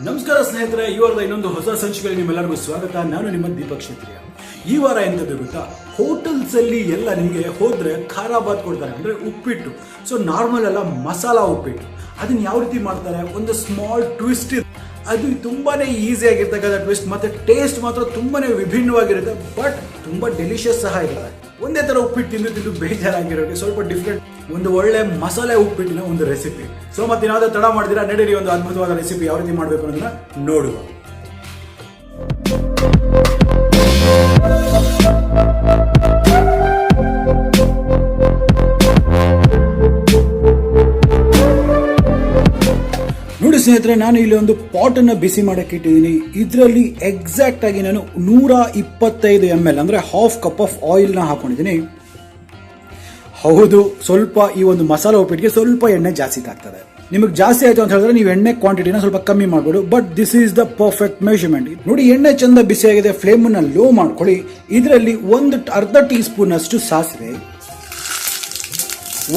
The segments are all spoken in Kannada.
ನಮಸ್ಕಾರ ಸ್ನೇಹಿತರೆ, ಈ ವಾರದ ಇನ್ನೊಂದು ಹೊಸ ಸಂಚಿಕೆಗೆ ನಿಮ್ಮೆಲ್ಲರಿಗೂ ಸ್ವಾಗತ. ನಾನು ನಿಮ್ಮ ದೀಪಕ್ ಕ್ಷೇತ್ರೀಯ. ಈ ವಾರ ಎಂತದ್ದು ಗೊತ್ತಾ, ಹೋಟೆಲ್ಸ್ ಅಲ್ಲಿ ಎಲ್ಲ ನಿಮಗೆ ಹೋದ್ರೆ ಖಾರಾ ಬಾತ್ ಕೊಡ್ತಾರೆ, ಅಂದ್ರೆ ಉಪ್ಪಿಟ್ಟು. ಸೊ ನಾರ್ಮಲ್ ಅಲ್ಲ, ಮಸಾಲಾ ಉಪ್ಪಿಟ್ಟು. ಅದನ್ನ ಯಾವ ರೀತಿ ಮಾಡ್ತಾರೆ, ಒಂದು ಸ್ಮಾಲ್ ಟ್ವಿಸ್ಟ್ ಇದೆ. ಅದು ತುಂಬಾನೇ ಈಸಿ ಆಗಿರ್ತಕ್ಕಂಥ ಟ್ವಿಸ್ಟ್, ಮತ್ತೆ ಟೇಸ್ಟ್ ಮಾತ್ರ ತುಂಬಾನೇ ವಿಭಿನ್ನವಾಗಿರುತ್ತೆ, ಬಟ್ ತುಂಬಾ ಡೆಲಿಷಿಯಸ್ ಸಹ ಇರುತ್ತೆ. ಒಂದೇ ತರ ಉಪ್ಪಿಟ್ಟು ತಿಂದು ಬೇಜಾರಾಗಿರೋಕೆ ಸ್ವಲ್ಪ ಡಿಫ್ರೆಂಟ್ ಒಂದು ಒಳ್ಳೆ ಮಸಾಲೆ ಉಪ್ಪಿಟ್ಟಿನ ಒಂದು ರೆಸಿಪಿ. ಸೊ ಮತ್ತೆ ಏನಾದ್ರೂ ತಡ ಮಾಡಿದಿರಾ, ನಡೀರಿ ಒಂದು ಅದ್ಭುತವಾದ ರೆಸಿಪಿ ಯಾವ ರೀತಿ ಮಾಡಬೇಕು ಅನ್ನೋದನ್ನ ನೋಡುವ. ನೋಡಿ ಸ್ನೇಹಿತರೆ, ನಾನು ಇಲ್ಲಿ ಒಂದು ಪಾಟ್ ಅನ್ನ ಬಿಸಿ ಮಾಡಕ್ಕೆ ಇಟ್ಟಿದ್ದೀನಿ. ಇದರಲ್ಲಿ ಎಕ್ಸಾಕ್ಟ್ ಆಗಿ ನಾನು 125 ml ಅಂದ್ರೆ ಹಾಫ್ ಕಪ್ ಆಫ್ ಆಯಿಲ್ ನ ಹಾಕೊಂಡಿದ್ದೀನಿ. ಹೌದು, ಸ್ವಲ್ಪ ಈ ಒಂದು ಮಸಾಲಾ ಉಪ್ಪಿಟ್ಟಿಗೆ ಸ್ವಲ್ಪ ಎಣ್ಣೆ ಜಾಸ್ತಿ ಆಗ್ತದೆ. ನಿಮಗೆ ಜಾಸ್ತಿ ಆಯ್ತು ಅಂತ ಹೇಳಿದ್ರೆ ನೀವು ಎಣ್ಣೆ ಕ್ವಾಂಟಿಟಿನ ಸ್ವಲ್ಪ ಕಮ್ಮಿ ಮಾಡ್ಬೋದು, but this is the perfect measurement. ನೋಡಿ, ಎಣ್ಣೆ ಚಂದ ಬಿಸಿ ಆಗಿದೆ, ಫ್ಲೇಮ್ ಅನ್ನ ಲೋ ಮಾಡ್ಕೊಳ್ಳಿ. ಇದರಲ್ಲಿ ಅರ್ಧ ಟೀ ಸ್ಪೂನ್ ಅಷ್ಟು ಸಾಸಿವೆ,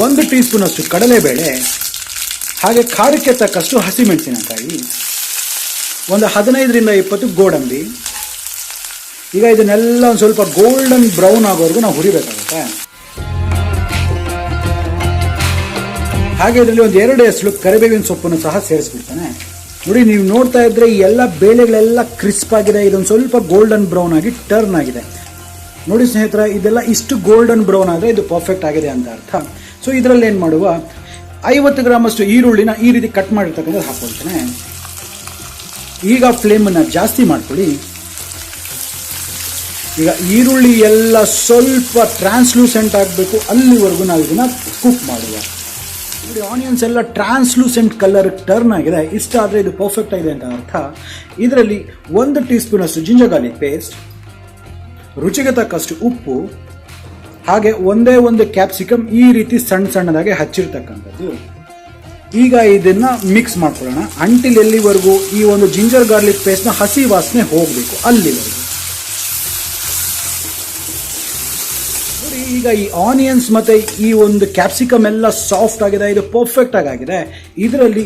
1 ಟೀ ಸ್ಪೂನ್ ಅಷ್ಟು ಕಡಲೆಬೇಳೆ, ಹಾಗೆ ಖಾರಕ್ಕೆ ತಕ್ಕಷ್ಟು ಹಸಿಮೆಣಸಿನಕಾಯಿ, ಒಂದು 15ರಿಂದ 20 ಗೋಡಂಬಿ. ಈಗ ಇದನ್ನೆಲ್ಲ ಒಂದು ಸ್ವಲ್ಪ ಗೋಲ್ಡನ್ ಬ್ರೌನ್ ಆಗೋವರೆಗೂ ನಾವು ಹುರಿಬೇಕಾಗುತ್ತೆ. ಹಾಗೆ ಇದರಲ್ಲಿ ಒಂದು 2 ಎಸಳು ಕರಿಬೇವಿನ ಸೊಪ್ಪನ್ನು ಸಹ ಸೇರಿಸ್ಬಿಡ್ತಾನೆ. ನೋಡಿ, ನೀವು ನೋಡ್ತಾ ಇದ್ರೆ ಈ ಎಲ್ಲ ಬೇಳೆಗಳೆಲ್ಲ ಕ್ರಿಸ್ಪ್ ಆಗಿದೆ, ಇದೊಂದು ಸ್ವಲ್ಪ ಗೋಲ್ಡನ್ ಬ್ರೌನ್ ಆಗಿ ಟರ್ನ್ ಆಗಿದೆ. ನೋಡಿ ಸ್ನೇಹಿತರೆ, ಇದೆಲ್ಲ ಇಷ್ಟು ಗೋಲ್ಡನ್ ಬ್ರೌನ್ ಆದರೆ ಇದು ಪರ್ಫೆಕ್ಟ್ ಆಗಿದೆ ಅಂತ ಅರ್ಥ. ಸೊ ಇದರಲ್ಲಿ ಏನು ಮಾಡುವ, 50 ಗ್ರಾಮ್ ಅಷ್ಟು ಈರುಳ್ಳಿನ ಈ ರೀತಿ ಕಟ್ ಮಾಡಿರ್ತಕ್ಕಂಥದ್ದು ಹಾಕೊಳ್ತೇನೆ. ಈಗ ಫ್ಲೇಮನ್ನು ಜಾಸ್ತಿ ಮಾಡ್ಕೊಳ್ಳಿ. ಈಗ ಈರುಳ್ಳಿ ಎಲ್ಲ ಸ್ವಲ್ಪ ಟ್ರಾನ್ಸ್ಲೂಸೆಂಟ್ ಆಗಬೇಕು, ಅಲ್ಲಿವರೆಗೂ ನಾವು ಇದನ್ನ ಕುಕ್ ಮಾಡುವ. ನೋಡಿ, ಆನಿಯನ್ಸ್ ಎಲ್ಲ ಟ್ರಾನ್ಸ್ಲೂಸೆಂಟ್ ಕಲರ್ ಟರ್ನ್ ಆಗಿದೆ, ಇಷ್ಟ ಆದರೆ ಇದು ಪರ್ಫೆಕ್ಟ್ ಆಗಿದೆ ಅಂತ ಅರ್ಥ. ಇದರಲ್ಲಿ 1 ಟೀ ಸ್ಪೂನ್ ಅಷ್ಟು ಜಿಂಜರ್ ಗಾರ್ಲಿಕ್ ಪೇಸ್ಟ್, ರುಚಿಗೆ ತಕ್ಕಷ್ಟು ಉಪ್ಪು, ಹಾಗೆ ಒಂದೇ ಒಂದು ಕ್ಯಾಪ್ಸಿಕಮ್ ಈ ರೀತಿ ಸಣ್ಣದಾಗಿ ಹಚ್ಚಿರ್ತಕ್ಕಂಥದ್ದು. ಈಗ ಇದನ್ನ ಮಿಕ್ಸ್ ಮಾಡ್ಕೊಳ್ಳೋಣ ಅಂಟಿಲ್ ಎಲ್ಲಿವರೆಗೂ ಈ ಒಂದು ಜಿಂಜರ್ ಗಾರ್ಲಿಕ್ ಪೇಸ್ಟ್ನ ಹಸಿ ವಾಸನೆ ಹೋಗಬೇಕು, ಅಲ್ಲಿವರೆಗೂ. ಈಗ ಈ ಆನಿಯನ್ಸ್ ಮತ್ತೆ ಈ ಒಂದು ಕ್ಯಾಪ್ಸಿಕಮ್ ಎಲ್ಲ ಸಾಫ್ಟ್ ಆಗಿದೆ, ಇದು ಪರ್ಫೆಕ್ಟ್ ಆಗಿದೆ. ಇದರಲ್ಲಿ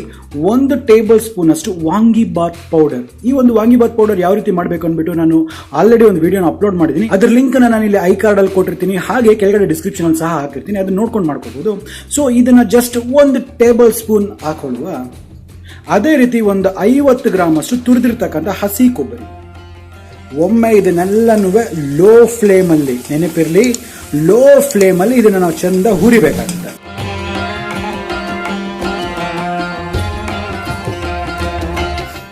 1 ಟೇಬಲ್ ಸ್ಪೂನ್ ಅಷ್ಟು ವಾಂಗಿಬಾತ್ ಪೌಡರ್. ಈ ಒಂದು ವಾಂಗಿಬಾತ್ ಪೌಡರ್ ಯಾವ ರೀತಿ ಮಾಡಬೇಕು ಅಂದ್ಬಿಟ್ಟು ನಾನು ಆಲ್ರೆಡಿ ಒಂದು ವಿಡಿಯೋನ ಅಪ್ಲೋಡ್ ಮಾಡಿದ್ದೀನಿ. ಅದ್ರ ಲಿಂಕ್ ನಾನು ಇಲ್ಲಿ ಐ ಕಾರ್ಡ್ ಅಲ್ಲಿ ಕೊಟ್ಟಿರ್ತೀನಿ, ಹಾಗೆ ಕೆಳಗಡೆ ಡಿಸ್ಕ್ರಿಪ್ಷನ್ ಅಲ್ಲಿ ಸಹ ಹಾಕಿರ್ತೀನಿ, ಅದನ್ನ ನೋಡ್ಕೊಂಡು ಮಾಡ್ಕೋಬಹುದು. ಸೊ ಇದನ್ನ ಜಸ್ಟ್ 1 ಟೇಬಲ್ ಸ್ಪೂನ್ ಹಾಕೊಳ್ಳುವ. ಅದೇ ರೀತಿ ಒಂದು 50 ಗ್ರಾಮ್ ಅಷ್ಟು ತುರಿದಿರ್ತಕ್ಕಂಥ ಹಸಿ ಕೊಬ್ಬರಿ. ಒಮ್ಮೆ ಇದನ್ನೆಲ್ಲನೂ ಲೋ ಫ್ಲೇಮ್ ಅಲ್ಲಿ, ನೆನಪಿರ್ಲಿ, ಲೋ ಫ್ಲೇಮ್ ಅಲ್ಲಿ ಇದನ್ನ ನಾವು ಚಂದ ಹುರಿಬೇಕಾಗುತ್ತೆ.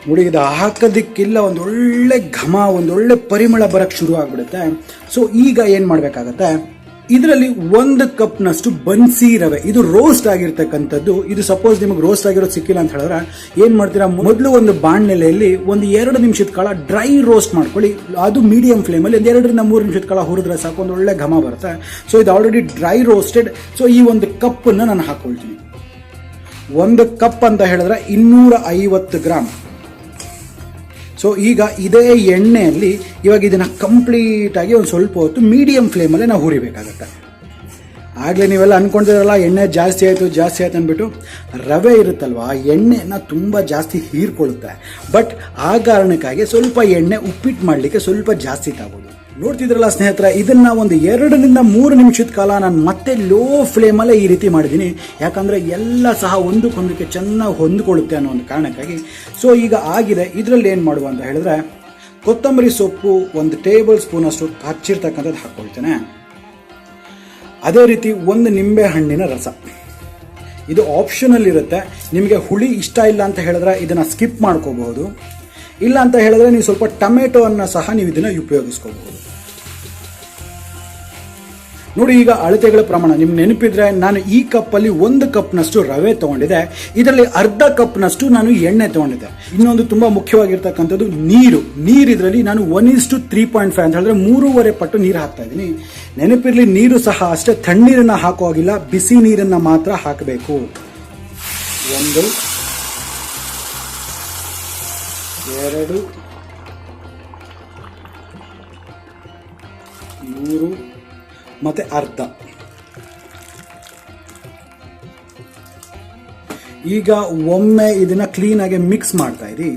ನೋಡಿ, ಇದು ಹಾಕೋದಿಕ್ಕಿಲ್ಲ, ಒಂದೊಳ್ಳೆ ಘಮ, ಒಂದೊಳ್ಳೆ ಪರಿಮಳ ಬರಕ್ ಶುರು ಆಗ್ಬಿಡುತ್ತೆ. ಸೊ ಈಗ ಏನ್ ಮಾಡ್ಬೇಕಾಗತ್ತೆ, ಇದರಲ್ಲಿ 1 ಕಪ್ ನಷ್ಟು ಬನ್ಸಿ ರವೆ, ಇದು ರೋಸ್ಟ್ ಆಗಿರ್ತಕ್ಕಂಥದ್ದು. ಇದು ಸಪೋಸ್ ನಿಮಗೆ ರೋಸ್ಟ್ ಆಗಿರೋದು ಸಿಕ್ಕಿಲ್ಲ ಅಂತ ಹೇಳಿದ್ರೆ ಏನ್ ಮಾಡ್ತೀರಾ, ಮೊದಲು ಒಂದು ಬಾಣಲೆಯಲ್ಲಿ ಒಂದು 2 ನಿಮಿಷದ ಕಾಲ ಡ್ರೈ ರೋಸ್ಟ್ ಮಾಡ್ಕೊಳ್ಳಿ. ಅದು ಮೀಡಿಯಂ ಫ್ಲೇಮ್ ಅಲ್ಲಿ 2 ರಿಂದ 3 ನಿಮಿಷದ ಕಾಲ ಹುರಿದ್ರೆ ಸಾಕು, ಒಂದು ಒಳ್ಳೆ ಘಮ ಬರುತ್ತೆ. ಸೊ ಇದು ಆಲ್ರೆಡಿ ಡ್ರೈ ರೋಸ್ಟೆಡ್. ಸೊ ಈ ಒಂದು ಕಪ್ ಅನ್ನ ನಾನು ಹಾಕೊಳ್ತೀನಿ. 1 ಕಪ್ ಅಂತ ಹೇಳಿದ್ರೆ 250 ಗ್ರಾಮ್. ಸೊ ಈಗ ಇದೇ ಎಣ್ಣೆಯಲ್ಲಿ ಇವಾಗ ಇದನ್ನ ಕಂಪ್ಲೀಟ್ ಆಗಿ ಒಂದು ಸ್ವಲ್ಪ ಹೊತ್ತು ಮೀಡಿಯಂ ಫ್ಲೇಮಲ್ಲೇ ನಾವು ಹುರಿಬೇಕಾಗತ್ತೆ. ಆಗಲೇ ನೀವೆಲ್ಲ ಅನ್ಕೊಂಡಿರಲ್ಲ ಎಣ್ಣೆ ಜಾಸ್ತಿ ಆಯಿತು ಅಂದ್ಬಿಟ್ಟು. ರವೆ ಇರುತ್ತಲ್ವಾ, ಎಣ್ಣೆನ ತುಂಬ ಜಾಸ್ತಿ ಹೀರ್ಕೊಳ್ಳುತ್ತೆ. ಬಟ್ ಆ ಕಾರಣಕ್ಕಾಗಿ ಸ್ವಲ್ಪ ಎಣ್ಣೆ ಉಪ್ಪಿಟ್ಟು ಮಾಡಲಿಕ್ಕೆ ಸ್ವಲ್ಪ ಜಾಸ್ತಿ ತಗೋದು. ನೋಡ್ತಿದ್ರಲ್ಲ ಸ್ನೇಹಿತರೆ, ಇದನ್ನ ಒಂದು 2 ರಿಂದ 3 ನಿಮಿಷದ ಕಾಲ ನಾನು ಮತ್ತೆ ಲೋ ಫ್ಲೇಮಲ್ಲೇ ಈ ರೀತಿ ಮಾಡಿದ್ದೀನಿ. ಯಾಕಂದ್ರೆ ಎಲ್ಲ ಸಹ ಒಂದಕ್ಕೊಂದಕ್ಕೆ ಚೆನ್ನಾಗಿ ಹೊಂದ್ಕೊಳ್ಳುತ್ತೆ ಅನ್ನೋ ಒಂದು ಕಾರಣಕ್ಕಾಗಿ. ಸೊ ಈಗ ಆಗಿದೆ. ಇದರಲ್ಲಿ ಏನು ಮಾಡುವ ಅಂತ ಹೇಳಿದ್ರೆ, ಕೊತ್ತಂಬರಿ ಸೊಪ್ಪು 1 ಟೇಬಲ್ ಸ್ಪೂನ್ ಅಷ್ಟು ಹಚ್ಚಿರ್ತಕ್ಕಂಥದ್ದು ಹಾಕ್ಕೊಳ್ತೇನೆ. ಅದೇ ರೀತಿ 1 ನಿಂಬೆ ಹಣ್ಣಿನ ರಸ. ಇದು ಆಪ್ಷನಲ್ ಇರುತ್ತೆ, ನಿಮಗೆ ಹುಳಿ ಇಷ್ಟ ಇಲ್ಲ ಅಂತ ಹೇಳಿದ್ರೆ ಇದನ್ನ ಸ್ಕಿಪ್ ಮಾಡ್ಕೋಬಹುದು. ಇಲ್ಲ ಅಂತ ಹೇಳಿದ್ರೆ ನೀವು ಸ್ವಲ್ಪ ಟೊಮೆಟೊ ಅನ್ನ ಸಹ ನೀವು ಇದನ್ನ ಉಪಯೋಗಿಸ್ಕೋಬಹುದು. ನೋಡಿ, ಈಗ ಅಳತೆಗಳ ಪ್ರಮಾಣ ನಿಮ್ಗೆ ನೆನಪಿದ್ರೆ, ನಾನು ಈ ಕಪ್ಪಲ್ಲಿ 1 ಕಪ್ನಷ್ಟು ರವೆ ತಗೊಂಡಿದ್ದೆ, ಇದರಲ್ಲಿ ಅರ್ಧ ಕಪ್ನಷ್ಟು ನಾನು ಎಣ್ಣೆ ತಗೊಂಡಿದ್ದೆ. ಇನ್ನೊಂದು ತುಂಬಾ ಮುಖ್ಯವಾಗಿರ್ತಕ್ಕಂಥದ್ದು ನೀರು. ಇದರಲ್ಲಿ ನಾನು 1:3.5 ಅಂತ ಹೇಳಿದ್ರೆ 3.5 ಪಟ್ಟು ನೀರು ಹಾಕ್ತಾ ಇದ್ದೀನಿ. ನೆನಪಿರ್ಲಿ, ನೀರು ಸಹ ಅಷ್ಟೇ ತಣ್ಣೀರನ್ನ ಹಾಕೋ ಹಾಗಿಲ್ಲ, ಬಿಸಿ ನೀರನ್ನ ಮಾತ್ರ ಹಾಕಬೇಕು. 1 2 3 ಮತ್ತೆ ಅರ್ಧ. ಈಗ ಒಮ್ಮೆ ಇದನ್ನ ಕ್ಲೀನ್ ಆಗಿ ಮಿಕ್ಸ್ ಮಾಡ್ತಾ ಇರಿ.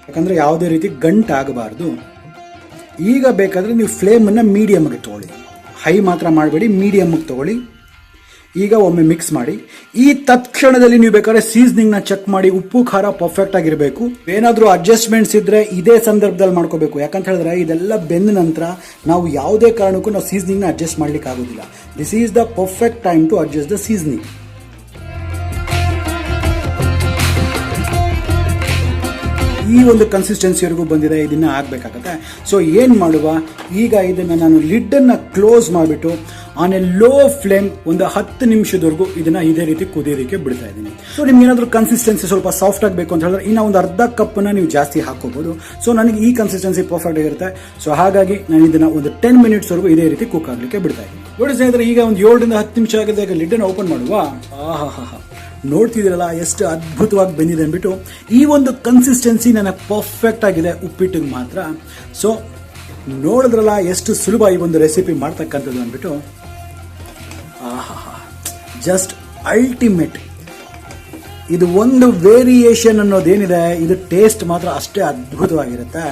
ಯಾಕಂದರೆ ಯಾವುದೇ ರೀತಿ ಗಂಟಾಗಬಾರ್ದು. ಈಗ ಬೇಕಾದರೆ ನೀವು ಫ್ಲೇಮನ್ನು ಮೀಡಿಯಮ್ಗೆ ತೊಗೊಳ್ಳಿ, ಹೈ ಮಾತ್ರ ಮಾಡಬೇಡಿ, ಮೀಡಿಯಮ್ಗೆ ತೊಗೊಳ್ಳಿ. ಈಗ ಒಮ್ಮೆ ಮಿಕ್ಸ್ ಮಾಡಿ. ಈ ತತ್ಕ್ಷಣದಲ್ಲಿ ನೀವು ಬೇಕಾದ್ರೆ ಸೀಸನಿಂಗ್ನ ಚೆಕ್ ಮಾಡಿ, ಉಪ್ಪು ಖಾರ ಪರ್ಫೆಕ್ಟ್ ಆಗಿರಬೇಕು. ಏನಾದರೂ ಅಡ್ಜಸ್ಟ್ಮೆಂಟ್ಸ್ ಇದ್ದರೆ ಇದೇ ಸಂದರ್ಭದಲ್ಲಿ ಮಾಡ್ಕೋಬೇಕು. ಯಾಕಂತ ಹೇಳಿದ್ರೆ ಇದೆಲ್ಲ ಬೆಂದ ನಂತರ ನಾವು ಯಾವುದೇ ಕಾರಣಕ್ಕೂ ನಾವು ಸೀಸನಿಂಗ್ನ ಅಡ್ಜಸ್ಟ್ ಮಾಡ್ಲಿಕ್ಕೆ ಆಗೋದಿಲ್ಲ. This is the perfect time to adjust the seasoning. ಈ ಒಂದು ಕನ್ಸಿಸ್ಟೆನ್ಸಿವರೆಗೂ ಬಂದಿದೆ, ಇದನ್ನು ಆಗಬೇಕಾಗತ್ತೆ. ಸೊ ಏನು ಮಾಡುವ, ಈಗ ಇದನ್ನು ನಾನು ಲಿಡ್ಡನ್ನು ಕ್ಲೋಸ್ ಮಾಡಿಬಿಟ್ಟು ಆನ್ ಎ ಲೋ ಫ್ಲೇಮ್ ಒಂದು 10 ನಿಮಿಷದವರೆಗೂ ಇದನ್ನು ಇದೇ ರೀತಿ ಕುದಿಯೋದಕ್ಕೆ ಬಿಡ್ತಾ ಇದ್ದೀನಿ. ಸೊ ನಿಮ್ಗೆ ಏನಾದರೂ ಕನ್ಸಿಸ್ಟೆನ್ಸಿ ಸ್ವಲ್ಪ ಸಾಫ್ಟ್ ಆಗಬೇಕು ಅಂತ ಹೇಳಿದ್ರೆ ಇನ್ನೂ ಒಂದು ಅರ್ಧ ಕಪ್ಪನ್ನು ನೀವು ಜಾಸ್ತಿ ಹಾಕೋಬಹುದು. ಸೊ ನನಗೆ ಈ ಕನ್ಸಿಸ್ಟೆನ್ಸಿ ಪರ್ಫೆಕ್ಟ್ ಆಗಿರುತ್ತೆ. ಸೊ ಹಾಗಾಗಿ ನಾನು ಇದನ್ನು ಒಂದು 10 ಮಿನಿಟ್ಸ್ವರೆಗೂ ಇದೇ ರೀತಿ ಕುಕ್ ಆಗಲಿಕ್ಕೆ ಬಿಡ್ತಾ ಇದ್ದೀನಿ. ನೋಡಿ ಸ್ನೇಹಿತರೆ, ಈಗ ಒಂದು 7 ರಿಂದ 10 ನಿಮಿಷ ಆಗಿದೆ. ಈಗ ಲಿಡ್ಡನ್ನು ಓಪನ್ ಮಾಡುವ. ನೋಡ್ತಿದ್ದೀರಲ್ಲ ಎಷ್ಟು ಅದ್ಭುತವಾಗಿ ಬಂದಿದೆ ಅಂದ್ಬಿಟ್ಟು. ಈ ಒಂದು ಕನ್ಸಿಸ್ಟೆನ್ಸಿ ನನಗೆ ಪರ್ಫೆಕ್ಟ್ ಆಗಿದೆ ಉಪ್ಪಿಟ್ಟಿಗೆ ಮಾತ್ರ. ಸೊ ನೋಡಿದ್ರಲ್ಲ ಎಷ್ಟು ಸುಲಭ ಈ ಒಂದು ರೆಸಿಪಿ ಮಾಡ್ತಕ್ಕಂಥದ್ದು ಅಂದ್ಬಿಟ್ಟು. Just ultimate. ಇದು ಒಂದು ವೇರಿಯೇಷನ್ ಅನ್ನೋದೇನಿದೆ, ಇದು ಟೇಸ್ಟ್ ಮಾತ್ರ ಅಷ್ಟೇ ಅದ್ಭುತವಾಗಿರುತ್ತೆ.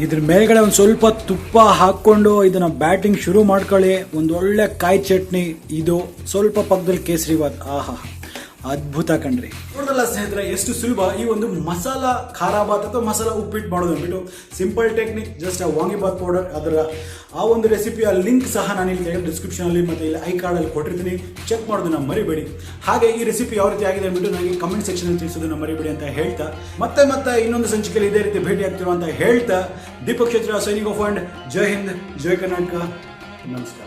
ಇದ್ರ ಮೇಲ್ಗಡೆ ಒಂದು ಸ್ವಲ್ಪ ತುಪ್ಪ ಹಾಕ್ಕೊಂಡು ಇದನ್ನ ಬ್ಯಾಟಿಂಗ್ ಶುರು ಮಾಡ್ಕೊಳ್ಳಿ. ಒಂದು ಒಳ್ಳೆ ಕಾಯಿ ಚಟ್ನಿ, ಇದು ಸ್ವಲ್ಪ ಪಕ್ಕದಲ್ಲಿ ಕೇಸರಿ ಬಾತ್. ಅದ್ಭುತ ಕಣ್ರಿ. ನೋಡಲ್ಲ ಸ್ನೇಹಿತರೆ, ಎಷ್ಟು ಸುಲಭ ಈ ಒಂದು ಮಸಾಲಾ ಖಾರ ಬಾತ್ ಅಥವಾ ಮಸಾಲಾ ಉಪ್ಪಿಟ್ಟು ಮಾಡೋದು ಅಂದ್ಬಿಟ್ಟು. Simple technique. Just vangibath powder, ಅದರ ಆ ಒಂದು ರೆಸಿಪಿಯ ಲಿಂಕ್ ಸಹ ನಾನು ಇಲ್ಲಿ ಡಿಸ್ಕ್ರಿಪ್ಷನ್ ಅಲ್ಲಿ ಮತ್ತೆ ಇಲ್ಲಿ ಐ ಕಾರ್ಡ್ ಅಲ್ಲಿ ಕೊಟ್ಟಿರ್ತೀನಿ. ಚೆಕ್ ಮಾಡೋದನ್ನ ಮರಿಬೇಡಿ. ಹಾಗೆ ಈ ರೆಸಿಪಿ ಯಾವ ರೀತಿ ಆಗಿದೆ ಅಂದ್ಬಿಟ್ಟು ನನಗೆ ಕಮೆಂಟ್ ಸೆಕ್ಷನ್ ಅಲ್ಲಿ ತಿಳಿಸೋದನ್ನ ಮರಿಬೇಡಿ ಅಂತ ಹೇಳ್ತಾ, ಮತ್ತೆ ಇನ್ನೊಂದು ಸಂಚಿಕೆಯಲ್ಲಿ ಇದೇ ರೀತಿ ಭೇಟಿ ಆಗ್ತಿರೋ ಅಂತ ಹೇಳ್ತಾ, ದೀಪಕ್ ಕ್ಷೇತ್ರ ಸೈನಿಂಗ್ ಆಫ್ ಅಂಡ್ ಜೈ ಹಿಂದ್, ಜೈ ಕರ್ನಾಟಕ, ನಮಸ್ಕಾರ.